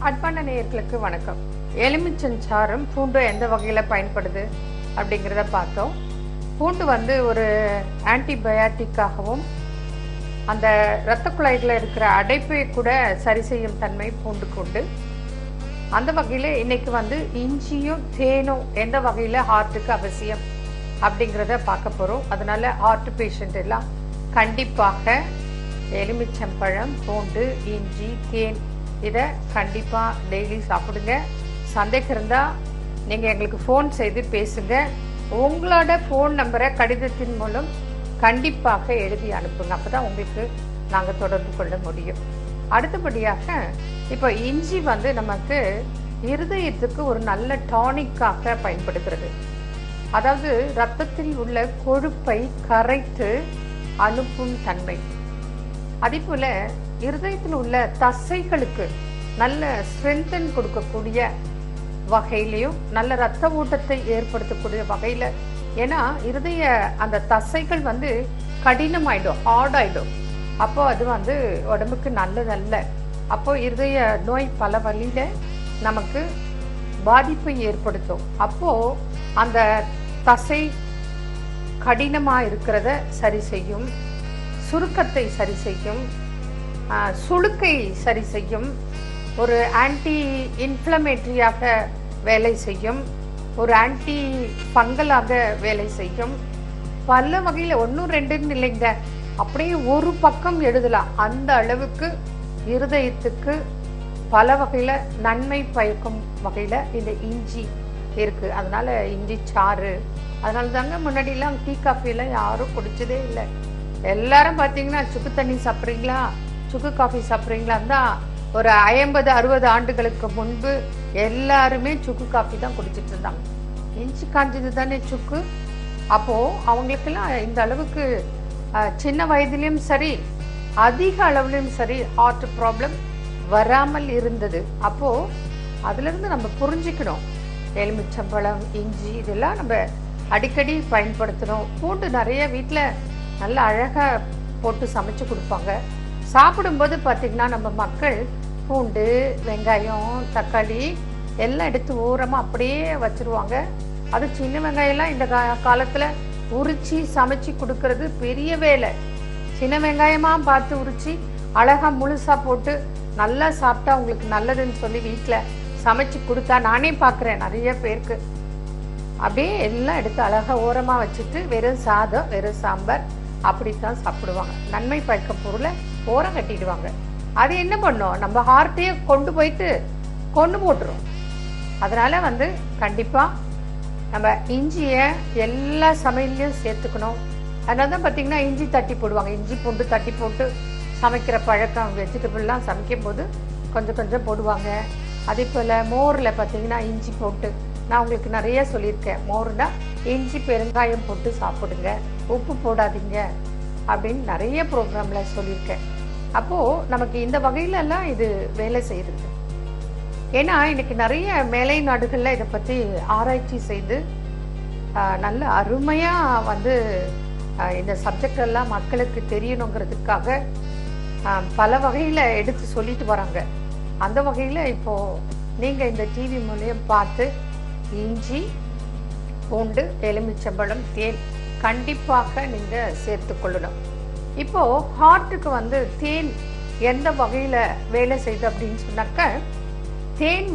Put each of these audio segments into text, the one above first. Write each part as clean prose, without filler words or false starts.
அன்பான நேயர்களுக்கு வணக்கம். எலுமிச்சஞ்சாறும் பூண்டும் எந்த வகையில் பயன்படுது அப்படிங்கிறத பார்த்தோம். பூண்டு ஒரு ஆன்டிபயாட்டிக்காகவும் அந்த இரத்த குழாய்களில் இருக்கிற அடைப்பை கூட சரி செய்யும் தன்மை பூண்டுக்கு உண்டு. அந்த வகையில் இன்னைக்கு இஞ்சியும் தேனும் எந்த வகையில் ஹார்ட்டுக்கு அவசியம் அப்படிங்கிறத பார்க்க போகிறோம். அதனால ஹார்ட் பேஷண்ட் எல்லாம் கண்டிப்பாக எலுமிச்சம்பழம், பூண்டு, இஞ்சி, தேன் இதை கண்டிப்பாக டெய்லி சாப்பிடுங்க. சந்தேகம் இருந்தால் நீங்கள் எங்களுக்கு ஃபோன் செய்து பேசுங்க. உங்களோட ஃபோன் நம்பரை கடிதத்தின் மூலம் கண்டிப்பாக எழுதி அனுப்புங்க. அப்போ தான் உங்களுக்கு நாங்கள் தொடர்பு கொள்ள முடியும். அடுத்தபடியாக இப்போ இஞ்சி நமக்கு இருதயத்துக்கு ஒரு நல்ல டானிக்காக பயன்படுகிறது. அதாவது இரத்தத்தில் உள்ள கொழுப்பை கரைத்து அனுப்பும் தன்மை. அதே போல இருதயத்தில் உள்ள தசைகளுக்கு நல்ல ஸ்ட்ரென்தன் கொடுக்கக்கூடிய வகையிலையும் நல்ல இரத்த ஓட்டத்தை ஏற்படுத்தக்கூடிய வகையில். ஏன்னா இருதய அந்த தசைகள் கடினமாயிடும், ஹார்டாயிடும். அப்போ அது உடம்புக்கு நல்லதல்ல. அப்போ இருதய நோய் பல வழியில நமக்கு பாதிப்பை ஏற்படுத்தும். அப்போ அந்த தசை கடினமாக இருக்கிறத சரி செய்யும், சுருக்கத்தை சரி செய்யும், சுளுக்கை சரி செய்யும், ஒரு ஆன்டி இன்ஃப்ளமேட்டரியாக வேலை செய்யும், ஒரு ஆன்டி ஃபங்கலாக வேலை செய்யும். பல வகையில் 1-2 இல்லைங்க, அப்படியே ஒரு பக்கம் எழுதலாம். அந்த அளவுக்கு இருதயத்துக்கு பல வகையில் நன்மை பயக்கும் வகையில் இந்த இஞ்சி இருக்குது. அதனால இஞ்சி சாறு, அதனால தாங்க முன்னாடிலாம் டீ காஃபிலாம் யாரும் குடிச்சதே இல்லை. எல்லாரும் பார்த்தீங்கன்னா சுக்கு தண்ணி சாப்பிட்றீங்களா, சுக்கு காஃபி சாப்பிட்றீங்களா தான் ஒரு 50-60 ஆண்டுகளுக்கு முன்பு எல்லாருமே சுக்கு காஃபி தான் குடிச்சிட்டு இருந்தாங்க. இஞ்சி காஞ்சது தானே சுக்கு. அப்போது அவங்களுக்கெல்லாம் இந்த அளவுக்கு சின்ன வயதிலையும் சரி அதிக அளவுலையும் சரி ஹார்ட் ப்ராப்ளம் வராமல் இருந்தது. அப்போது அதுலேருந்து நம்ம புரிஞ்சுக்கணும். எலுமிச்சம்பழம், இஞ்சி இதெல்லாம் நம்ம அடிக்கடி பயன்படுத்தணும். பூண்டு நிறைய வீட்டில் நல்லா அழகாக போட்டு சமைச்சு கொடுப்பாங்க. சாப்பிடும்போது பார்த்திங்கன்னா நம்ம மக்கள் பூண்டு, வெங்காயம், தக்காளி எல்லாம் எடுத்து ஓரமாக அப்படியே வச்சுருவாங்க. அது சின்ன வெங்காயம்லாம் இந்த காலத்தில் உரித்து சமைச்சு கொடுக்கறது பெரிய வேலை. சின்ன வெங்காயமாக பார்த்து உரித்து அழகாக முழுசாக போட்டு நல்லா சாப்பிட்டா உங்களுக்கு நல்லதுன்னு சொல்லி வீட்டில் சமைச்சு கொடுத்தா நானே பார்க்குறேன் நிறைய பேருக்கு. அப்படியே எல்லாம் எடுத்து அழகாக ஓரமாக வச்சுட்டு வெறும் சாதம், வெறும் சாம்பார் அப்படித்தான் சாப்பிடுவாங்க. நன்மை பயக்கும் பொருளை ஓரம் கட்டிடுவாங்க. அது என்ன பண்ணும், நம்ம ஹார்ட்டையே கொண்டு போட்டுரும். அதனால கண்டிப்பாக நம்ம இஞ்சியை எல்லா சமையல்லையும் சேர்த்துக்கணும். அதனால தான் பார்த்தீங்கன்னா இஞ்சி தட்டி போடுவாங்க. இஞ்சி பூண்டு தட்டி போட்டு சமைக்கிற பழக்கம் வெஜிடபிள்லாம் சமைக்கும் போது கொஞ்சம் கொஞ்சம் போடுவாங்க. அதே போல் மோரில் பார்த்தீங்கன்னா இஞ்சி போட்டு, நான் உங்களுக்கு நிறைய சொல்லியிருக்கேன், மோர்னா இஞ்சி பெருங்காயம் போட்டு சாப்பிடுங்க, உப்பு போடாதீங்க அப்படின்னு நிறைய ப்ரோக்ராமில் சொல்லியிருக்கேன். அப்போது நமக்கு இந்த வகையிலெல்லாம் இது வேலை செய்கிறது. ஏன்னா இன்னைக்கு நிறைய மேலை நாடுகளில் இதை பற்றி ஆராய்ச்சி செய்து நல்ல அருமையாக இந்த சப்ஜெக்ட் எல்லாம் மக்களுக்கு தெரியணுங்கிறதுக்காக பல வகையில் எடுத்து சொல்லிட்டு வராங்க. அந்த வகையில் இப்போது நீங்கள் இந்த டிவி மூலியம் பார்த்து இஞ்சி, பூண்டு, எலுமிச்சம்பழம், தேன் கண்டிப்பாக நீங்கள் சேர்த்து கொள்ளணும். இப்போது ஹார்ட்டுக்கு தேன் எந்த வகையில் வேலை செய்யுது அப்படின்னு சொன்னாக்க, தேன்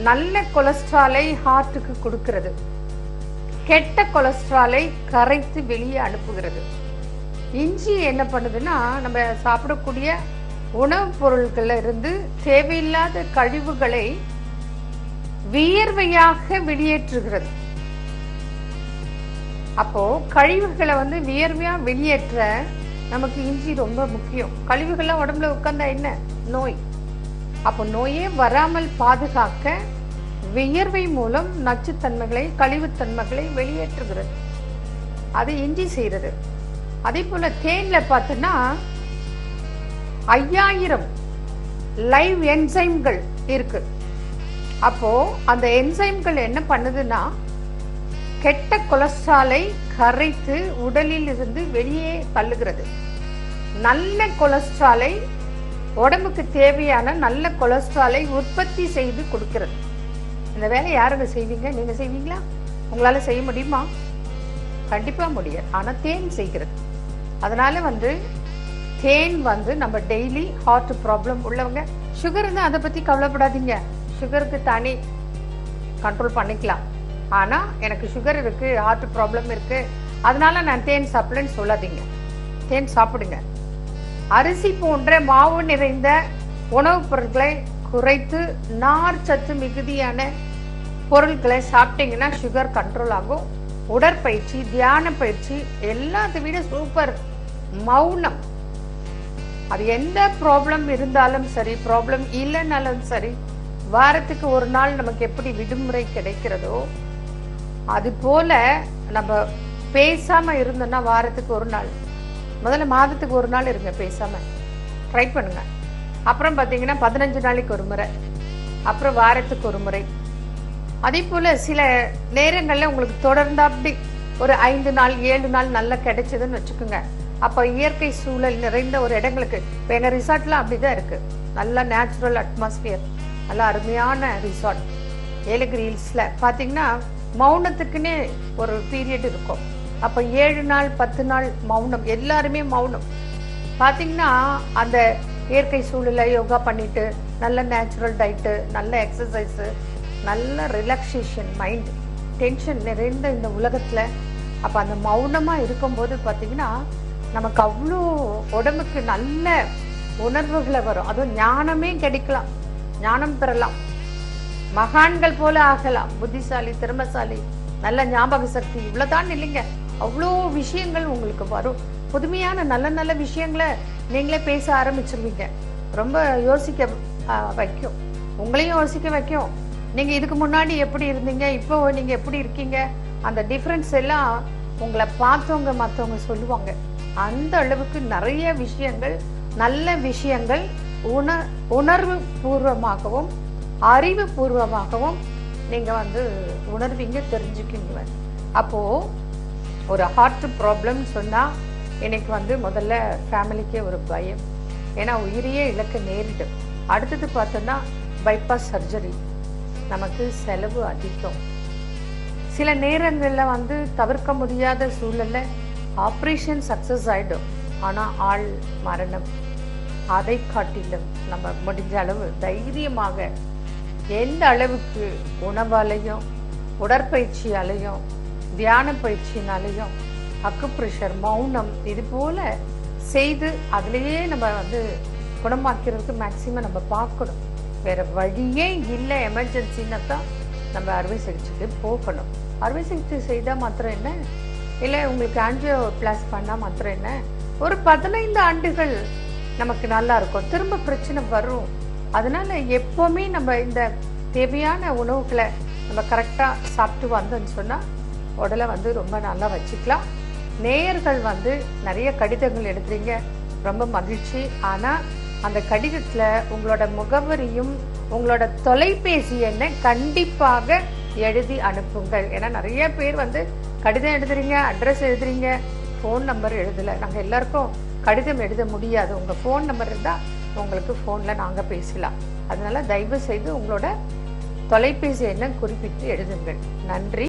நல்ல கொலஸ்ட்ராலை ஹார்ட்டுக்கு கொடுக்கிறது, கெட்ட கொலஸ்ட்ராலை கரைத்து வெளியே அனுப்புகிறது. இஞ்சி என்ன பண்ணுதுன்னா, நம்ம சாப்பிடக்கூடிய உணவுப் பொருட்களில் இருந்து தேவையில்லாத கழிவுகளை வியர்வையாக வெளியேற்றுகிறது. அப்போ கழிவுகளை வியர்வையா வெளியேற்ற நமக்கு இஞ்சி ரொம்ப முக்கியம். கழிவுகள்லாம் உடம்புல உட்கார்ந்தா என்ன நோய். அப்போ நோயே வராமல் பாதுகாக்க வியர்வை மூலம் நச்சுத்தன்மைகளை, கழிவுத்தன்மைகளை வெளியேற்றுகிறது. அது இஞ்சி செய்யறது. அதே போல தேன்ல பார்த்தோன்னா 5000 லைவ் என்சைம்கள் இருக்கு. அப்போ அந்த என்சைம்கள் என்ன பண்ணுதுன்னா, கெட்ட கொலஸ்ட்ராலை கரைத்து உடலில் இருந்து வெளியே தள்ளுகிறது. நல்ல கொலஸ்ட்ராலை உடம்புக்கு தேவையான நல்ல கொலஸ்ட்ராலை உற்பத்தி செய்து கொடுக்கிறது. இந்த வேலை யாருங்க செய்வீங்க? நீங்க செய்வீங்களா? உங்களால செய்ய முடியுமா? கண்டிப்பா முடியாது. ஆனா தேன் செய்கிறது. அதனால தேன் நம்ம டெய்லி ஹார்ட் ப்ராப்ளம் உள்ளவங்க, சுகர் இருந்தால் அதை பத்தி கவலைப்படாதீங்க. சுகருக்கு தனி கண்ட்ரோல் பண்ணிக்கலாம். ஆனா எனக்கு சுகர் இருக்கு, ஹார்ட் ப்ராப்ளம் இருக்கு, அதனால நான் தேன் சாப்பிடலன்னு சொல்லாதீங்க. தேன் சாப்பிடுங்க. அரிசி போன்ற மாவு நிறைந்த உணவுப் பொருட்களை குறைத்து நார் சத்து மிகுதியான பொருட்களை சாப்பிட்டீங்கன்னா சுகர் கண்ட்ரோல் ஆகும். உடற்பயிற்சி, தியான பயிற்சி எல்லாத்தை விட சூப்பர் மௌனம். அது எந்த ப்ராப்ளம் இருந்தாலும் சரி, ப்ராப்ளம் இல்லைன்னாலும் சரி, வாரத்துக்கு ஒரு நாள் நமக்கு எப்படி விடுமுறை கிடைக்கிறதோ அது போல நம்ம பேசாம இருந்தோம்னா வாரத்துக்கு ஒரு நாள், முதல்ல மாதத்துக்கு ஒரு நாள் இருங்க பேசாம, ட்ரை பண்ணுங்க. அப்புறம் பார்த்தீங்கன்னா 15 நாளைக்கு ஒரு முறை, அப்புறம் வாரத்துக்கு ஒரு முறை. அதே போல சில நேரங்கள்ல உங்களுக்கு தொடர்ந்து அப்படி ஒரு 5 நாள் 7 நாள் நல்லா கிடைச்சதுன்னு வச்சுக்கோங்க. அப்ப இயற்கை சூழல் நிறைந்த ஒரு இடங்களுக்கு, இப்போ எங்க ரிசார்ட்லாம் அப்படிதான் இருக்கு. நல்ல நேச்சுரல் அட்மாஸ்பியர், நல்ல அருமையான ரிசார்ட். ஏலகிரி ஹில்ஸ்ல பாத்தீங்கன்னா மௌனத்துக்குன்னே ஒரு பீரியட் இருக்கும். அப்ப 7 நாள் 10 நாள் மௌனம், எல்லாருமே மௌனம். பாத்தீங்கன்னா அந்த இயற்கை சூழல யோகா பண்ணிட்டு, நல்ல நேச்சுரல் டயட்டு, நல்ல எக்ஸசைஸ், நல்ல ரிலாக்ஸேஷன், மைண்ட் டென்ஷன் நிறைந்த இந்த உலகத்துல அப்ப அந்த மௌனமா இருக்கும்போது பாத்தீங்கன்னா நமக்கு அவ்வளோ உடம்புக்கு நல்ல உணர்வுகளை வரும். அதுவும் ஞானமே கிடைக்கலாம், ஞானம் பெறலாம், மகான்கள் போல ஆகலாம், புத்திசாலி, திறமசாலி, நல்ல ஞாபக சக்தி, இவ்வளவுதான் இல்லைங்க, அவ்வளோ விஷயங்கள் உங்களுக்கு வரும். புதுமையான நல்ல நல்ல விஷயங்களை நீங்களே பேச ஆரம்பிச்சிருவீங்க. ரொம்ப யோசிக்க வைக்கும், உங்களையும் யோசிக்க வைக்கும். நீங்க இதுக்கு முன்னாடி எப்படி இருந்தீங்க, இப்போ நீங்க எப்படி இருக்கீங்க, அந்த டிஃபரன்ஸ் எல்லாம் உங்களை பார்த்தவங்க மற்றவங்க சொல்லுவாங்க. அந்த அளவுக்கு நிறைய விஷயங்கள், நல்ல விஷயங்கள் உணர்வு பூர்வமாகவும் அறிவு பூர்வமாகவும் நீங்க உணர்வீங்க, தெரிஞ்சுக்குவீங்க. அப்போ ஒரு ஹார்ட் ப்ராப்ளம் சொன்னா எனக்கு முதல்ல ஃபேமிலிக்கே ஒரு பயம். ஏன்னா உயிரையே இழக்க நேரிடும். அடுத்தது பார்த்தோன்னா பைபாஸ் சர்ஜரி, நமக்கு செலவு அதிகம். சில நேரங்கள்ல தவிர்க்க முடியாத சூழல்ல ஆப்ரேஷன் சக்சஸ் ஆயிடும், ஆனா ஆள் மரணம். அதை காட்டிலும் நம்ம முடிஞ்ச அளவு தைரியமாக, எந்த அளவுக்கு உணவாலையும் உடற்பயிற்சியாலையும் தியான பயிற்சினாலையும் அக்குப்ரெஷர், மௌனம் இது போல செய்து அதுலேயே நம்ம குணமாக்கிறதுக்கு மேக்சிமம் நம்ம பார்க்கணும். வேற வழியே இல்லை. எமர்ஜென்சின்னா தான் நம்ம அறுவை சிகிச்சைக்கு போகணும். அறுவை சிகிச்சை செய்தால் மாத்திரம் என்ன, இல்லை உங்களுக்கு ஆன்ஜியோ பிளாஸ் பண்ணால் மாத்திரம் என்ன, ஒரு 15 ஆண்டுகள் நமக்கு நல்லா இருக்கும். திரும்ப பிரச்சனை வரும். அதனால எப்பவுமே நம்ம இந்த தேவையான உணவுகளை நம்ம கரெக்டாக சாப்பிட்டு வந்தோம்னு சொன்னால் உடலை ரொம்ப நல்லா வச்சுக்கலாம். நேயர்கள் நிறைய கடிதங்கள் எடுக்கிறீங்க, ரொம்ப மகிழ்ச்சி. ஆனால் அந்த கடிதத்தில் உங்களோட முகவரியும் உங்களோட தொலைபேசி எண்ணை கண்டிப்பாக எழுதி அனுப்புங்கள். ஏன்னா நிறைய பேர் கடிதம் எழுதுறீங்க, அட்ரஸ் எழுதுறீங்க, ஃபோன் நம்பர் எழுதலை. நாங்கள் எல்லாருக்கும் கடிதம் எழுத முடியாது. உங்கள் ஃபோன் நம்பர் இருந்தால் உங்களுக்கு ஃபோனில் நாங்கள் பேசலாம். அதனால தயவு செய்து உங்களோட தொலைபேசி எண்ணை குறிப்பிட்டு எழுதுங்கள். நன்றி.